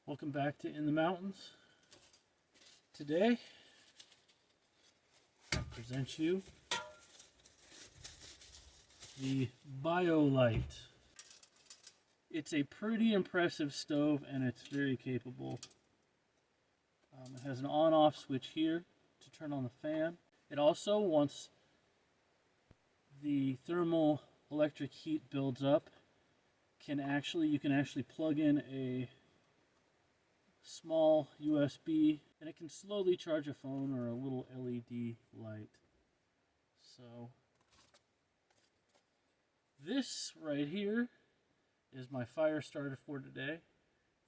Welcome back to In the Mountains. Today, I present you the Biolite. It's a pretty impressive stove and it's very capable. It has an on-off switch here to turn on the fan. It also, once the thermoelectric heat builds up, you can actually plug in a small USB and it can slowly charge a phone or a little LED light. So this right here is my fire starter for today.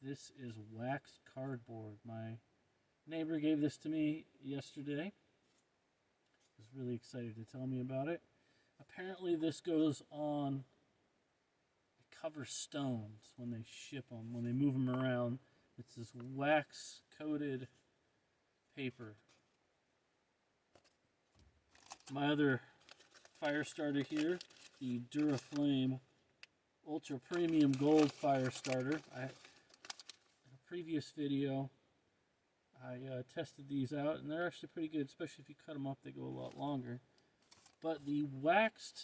This is waxed cardboard. My neighbor gave this to me yesterday. He was really excited to tell me about it. Apparently this goes on, it covers stones when they ship them, when they move them around. It's this wax coated paper. My other fire starter here, the Duraflame Ultra Premium Gold Fire Starter. In a previous video, I tested these out, and they're actually pretty good, especially if you cut them up, they go a lot longer. But the waxed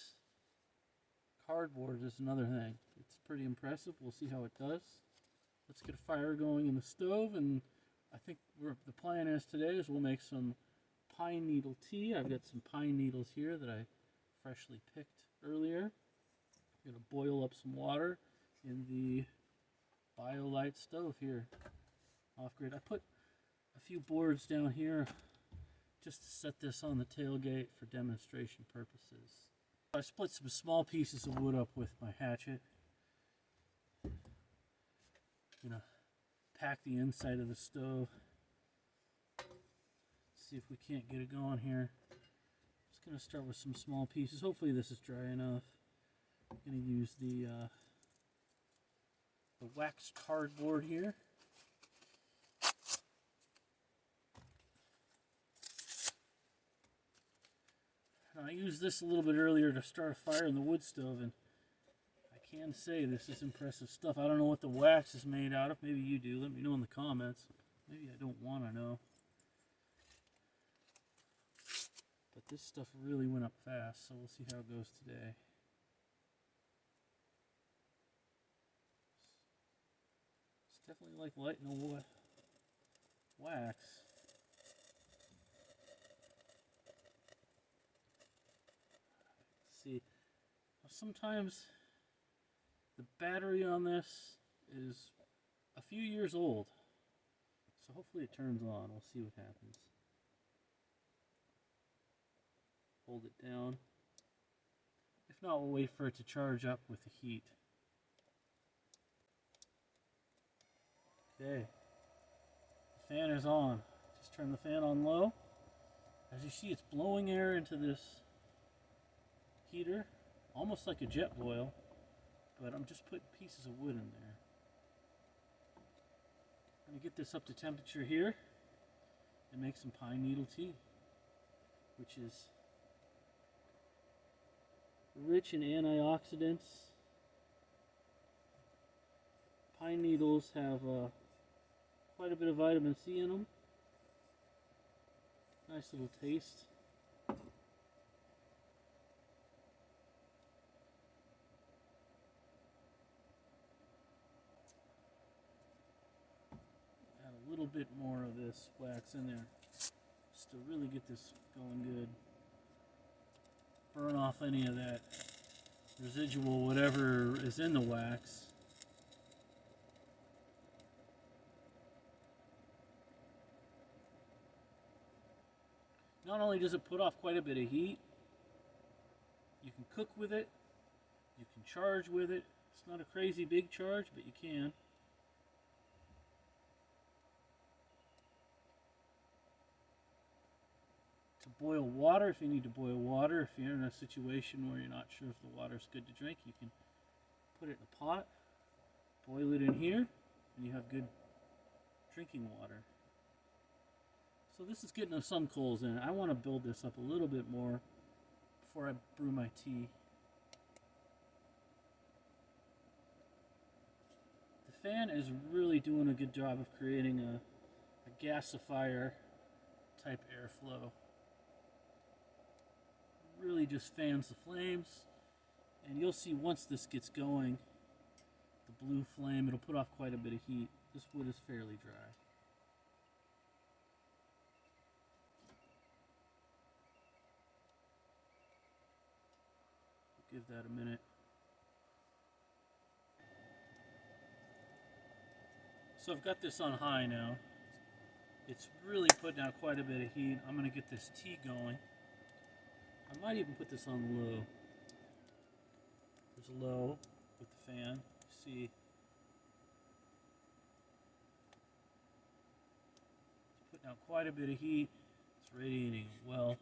cardboard is another thing. It's pretty impressive. We'll see how it does. Let's get a fire going in the stove, and I think the plan is today is we'll make some pine needle tea. I've got some pine needles here that I freshly picked earlier. I'm going to boil up some water in the Biolite stove here off grid. I put a few boards down here just to set this on the tailgate for demonstration purposes. I split some small pieces of wood up with my hatchet. I'm going to pack the inside of the stove. See if we can't get it going here. Just going to start with some small pieces. Hopefully this is dry enough. I'm going to use the waxed cardboard here. Now, I used this a little bit earlier to start a fire in the wood stove, and I can say this is impressive stuff. I don't know what the wax is made out of. Maybe you do. Let me know in the comments. Maybe I don't want to know. But this stuff really went up fast, so we'll see how it goes today. It's definitely like lighting a wax. Let's see. Sometimes the battery on this is a few years old, so hopefully it turns on. We'll see what happens. Hold it down. If not, we'll wait for it to charge up with the heat. Okay, the fan is on. Just turn the fan on low. As you see, it's blowing air into this heater, almost like a jet boil, but I'm just putting pieces of wood in there. I'm going to get this up to temperature here and make some pine needle tea, which is rich in antioxidants. Pine needles have quite a bit of vitamin C in them. Nice little taste. Add a little bit more of this wax in there just to really get this going good. Burn off any of that residual whatever is in the wax. Not only does it put off quite a bit of heat, you can cook with it, you can charge with it. It's not a crazy big charge, but you can. To boil water, if you need to boil water, if you're in a situation where you're not sure if the water's good to drink, you can put it in a pot, boil it in here, and you have good drinking water. So this is getting some coals in. I want to build this up a little bit more before I brew my tea. fan is really doing a good job of creating a gasifier type airflow. Really just fans the flames, and you'll see once this gets going, the blue flame, it'll put off quite a bit of heat. This wood is fairly dry. Give that a minute. So I've got this on high now. It's really putting out quite a bit of heat. I'm going to get this tea going. I might even put this on low. There's low with the fan. See, it's putting out quite a bit of heat. It's radiating well.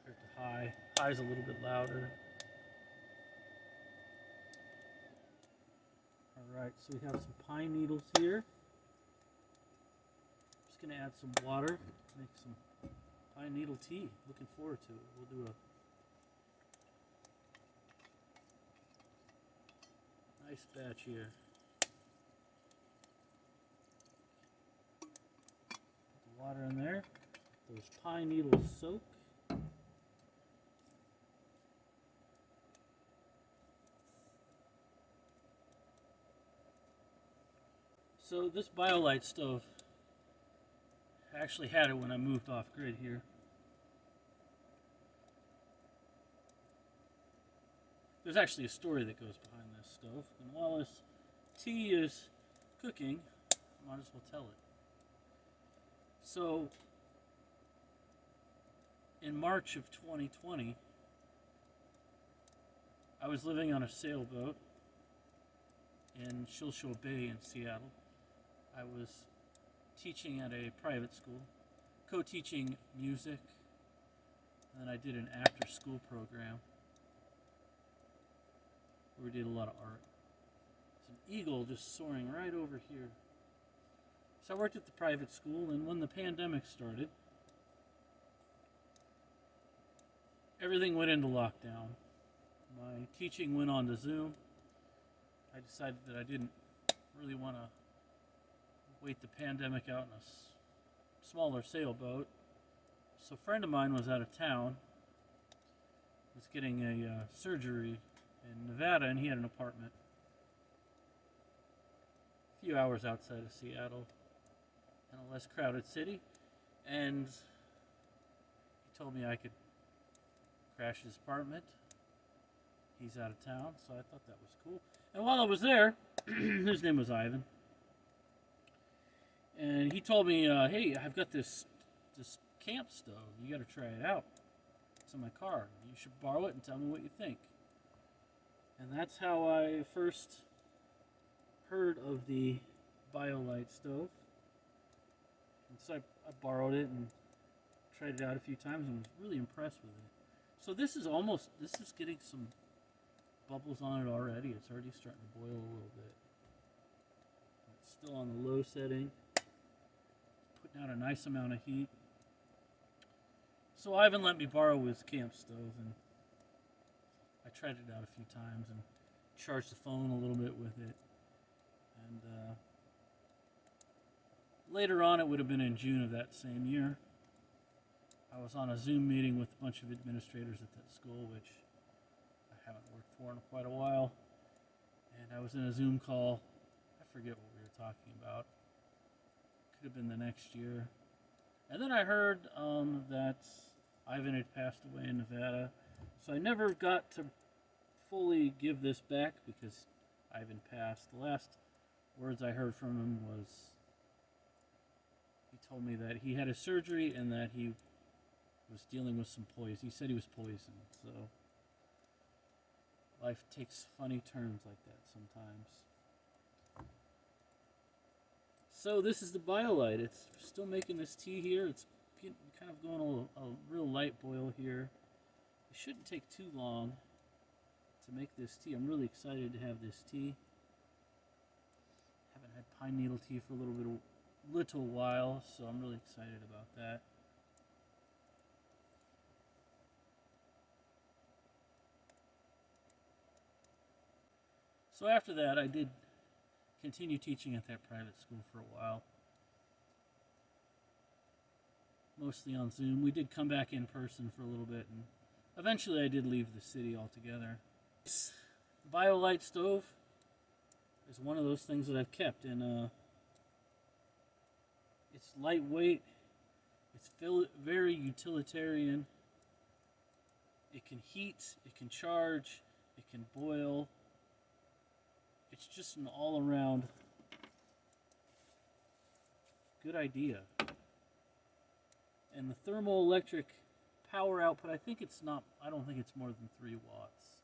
Compared to high. High's a little bit louder. Alright, so we have some pine needles here. Just going to add some water, make some pine needle tea. Looking forward to it. We'll do a nice batch here. Put the water in there. Those pine needles soak. So this Biolite stove, I actually had it when I moved off grid here. There's actually a story that goes behind this stove, and while this tea is cooking, I might as well tell it. So, in March of 2020, I was living on a sailboat in Shilshaw Bay in Seattle. I was teaching at a private school, co-teaching music, and then I did an after-school program where we did a lot of art. There's an eagle just soaring right over here. So I worked at the private school, and when the pandemic started, everything went into lockdown. My teaching went on to Zoom. I decided that I didn't really want to wait the pandemic out in a smaller sailboat. So a friend of mine was out of town, was getting a surgery in Nevada, and he had an apartment a few hours outside of Seattle in a less crowded city, and he told me I could crash his apartment. He's out of town, so I thought that was cool. And while I was there, his name was Ivan, and he told me, hey, I've got this camp stove. You got to try it out. It's in my car. You should borrow it and tell me what you think. And that's how I first heard of the Biolite stove. And so I borrowed it and tried it out a few times and was really impressed with it. So this is getting some bubbles on it already. It's already starting to boil a little bit. It's still on the low setting. Putting out a nice amount of heat. So Ivan let me borrow his camp stove, and I tried it out a few times and charged the phone a little bit with it. And later on, it would have been in June of that same year, I was on a Zoom meeting with a bunch of administrators at that school, which I haven't worked for in quite a while. And I was in a Zoom call. I forget what we were talking about. Could have been the next year. And then I heard that Ivan had passed away in Nevada. So I never got to fully give this back because Ivan passed. The last words I heard from him was he told me that he had a surgery and that he was dealing with some poison. He said he was poisoned. So life takes funny turns like that sometimes. So this is the Biolite. It's still making this tea here. It's kind of going a real light boil here. It shouldn't take too long to make this tea. I'm really excited to have this tea. Haven't had pine needle tea for a little while, so I'm really excited about that. So after that, I did continue teaching at that private school for a while, mostly on Zoom. We did come back in person for a little bit, and eventually I did leave the city altogether. The Biolite stove is one of those things that I've kept, and it's lightweight, it's very utilitarian. It can heat, it can charge, it can boil. It's just an all-around good idea. And the thermoelectric power output, I don't think it's more than 3 watts.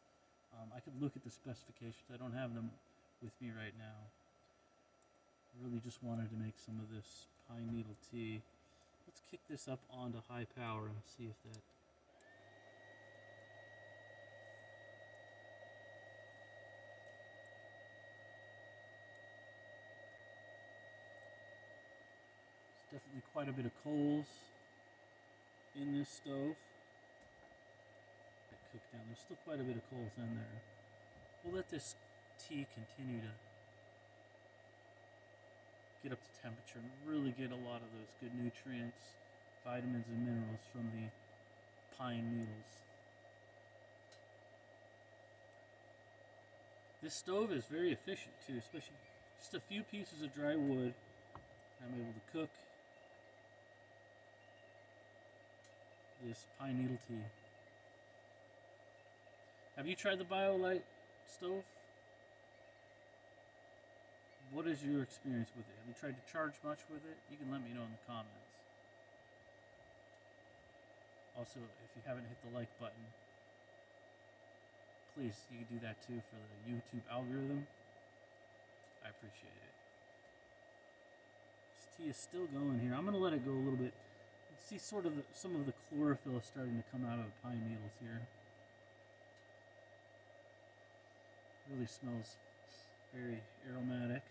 I could look at the specifications. I don't have them with me right now. I really just wanted to make some of this pine needle tea. Let's kick this up onto high power and see if that... There's definitely quite a bit of coals in this stove. Cook down. There's still quite a bit of coals in there. We'll let this tea continue to get up to temperature and really get a lot of those good nutrients, vitamins, and minerals from the pine needles. This stove is very efficient too, especially just a few pieces of dry wood. I'm able to cook this pine needle tea. Have you tried the Biolite stove? What is your experience with it? Have you tried to charge much with it? You can let me know in the comments. Also, if you haven't hit the like button, please, you can do that too for the YouTube algorithm. I appreciate it. This tea is still going here. I'm going to let it go a little bit. See sort of some of the chlorophyll is starting to come out of the pine needles here. Really smells very aromatic.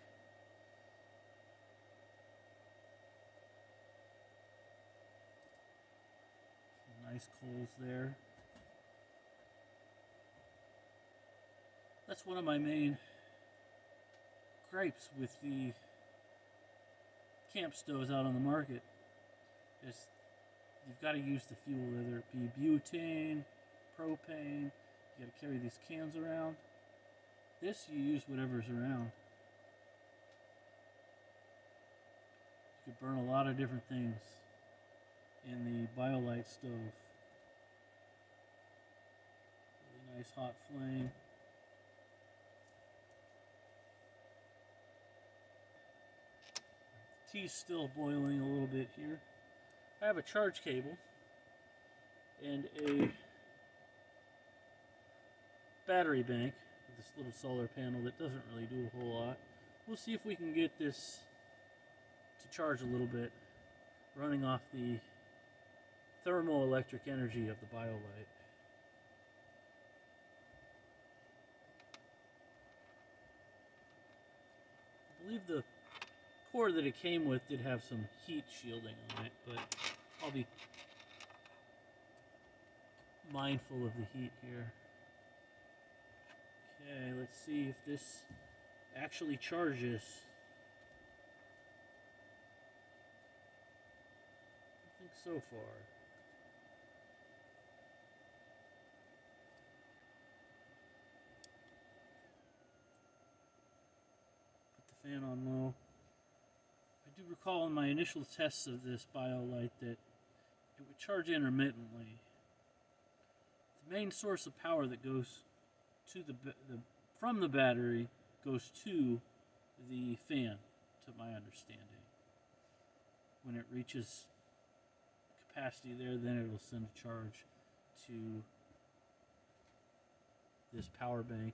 Some nice coals there. That's one of my main gripes with the camp stoves out on the market. Is you've got to use the fuel, whether it be butane, propane. You got to carry these cans around. This, you use whatever's around. You could burn a lot of different things in the Biolite stove. Really nice hot flame. The tea's still boiling a little bit here. I have a charge cable and a battery bank. This little solar panel that doesn't really do a whole lot. We'll see if we can get this to charge a little bit, running off the thermoelectric energy of the Biolite. I believe the core that it came with did have some heat shielding on it, but I'll be mindful of the heat here. Okay, let's see if this actually charges. I think so far. Put the fan on low. I do recall in my initial tests of this Biolite that it would charge intermittently. The main source of power that goes to from the battery goes to the fan, to my understanding. When it reaches capacity there, then it will send a charge to this power bank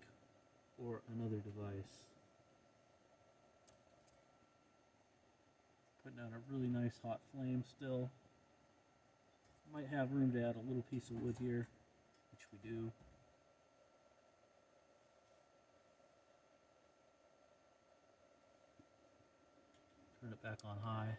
or another device. Putting out a really nice hot flame still. Might have room to add a little piece of wood here, which we do. Turn it back on high.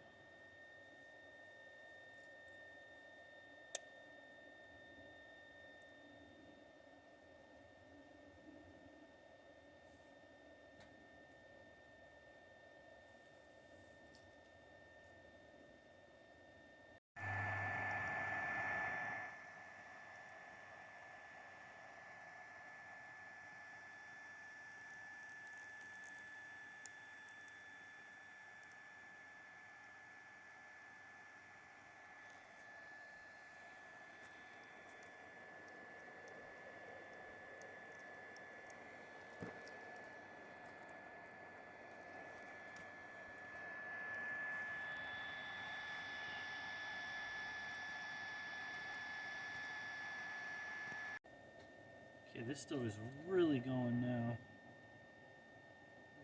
this stove is really going now.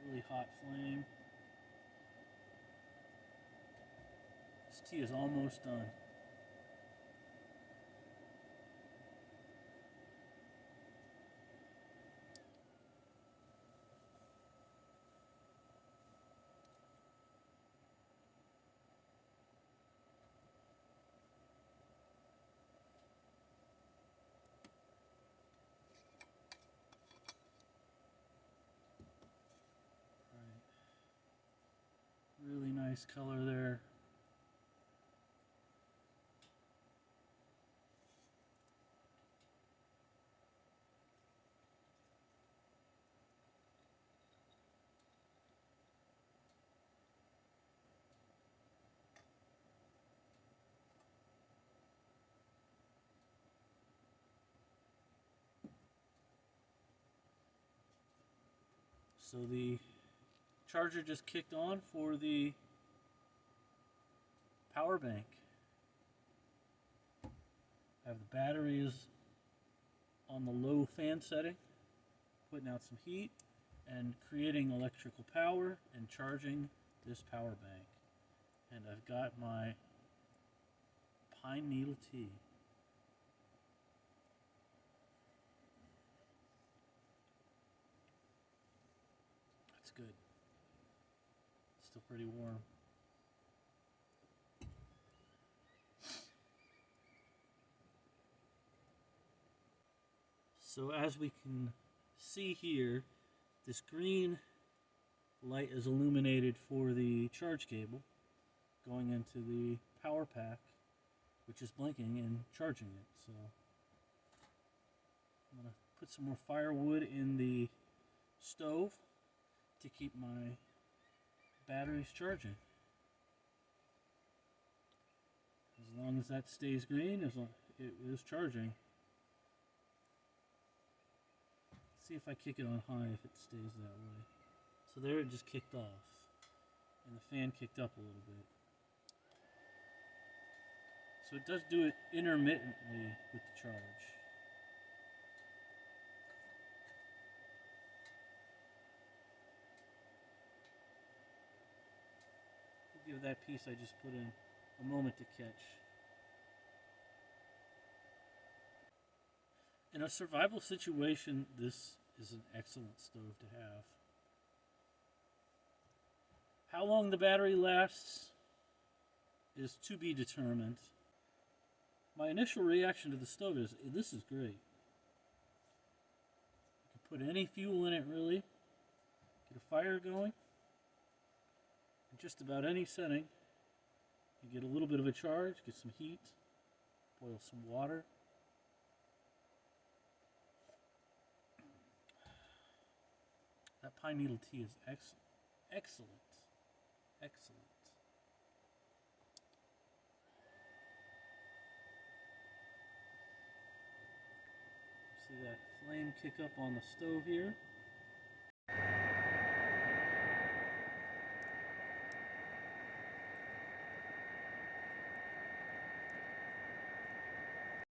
Really hot flame. This tea is almost done. Really nice color there. So the charger just kicked on for the power bank. I have the batteries on the low fan setting, putting out some heat and creating electrical power and charging this power bank. And I've got my pine needle tea. That's good. Still pretty warm. So as we can see here, this green light is illuminated for the charge cable going into the power pack, which is blinking and charging it. So I'm going to put some more firewood in the stove to keep my batteries charging. As long as that stays green, as long it is charging. See if I kick it on high, if it stays that way. So there it just kicked off, and the fan kicked up a little bit. So it does do it intermittently with the charge. I'll give that piece I just put in a moment to catch. In a survival situation, this is an excellent stove to have. How long the battery lasts is to be determined. My initial reaction to the stove is, this is great. You can put any fuel in it really, get a fire going, in just about any setting. You get a little bit of a charge, get some heat, boil some water. That pine needle tea is excellent. Excellent. Excellent. See that flame kick up on the stove here?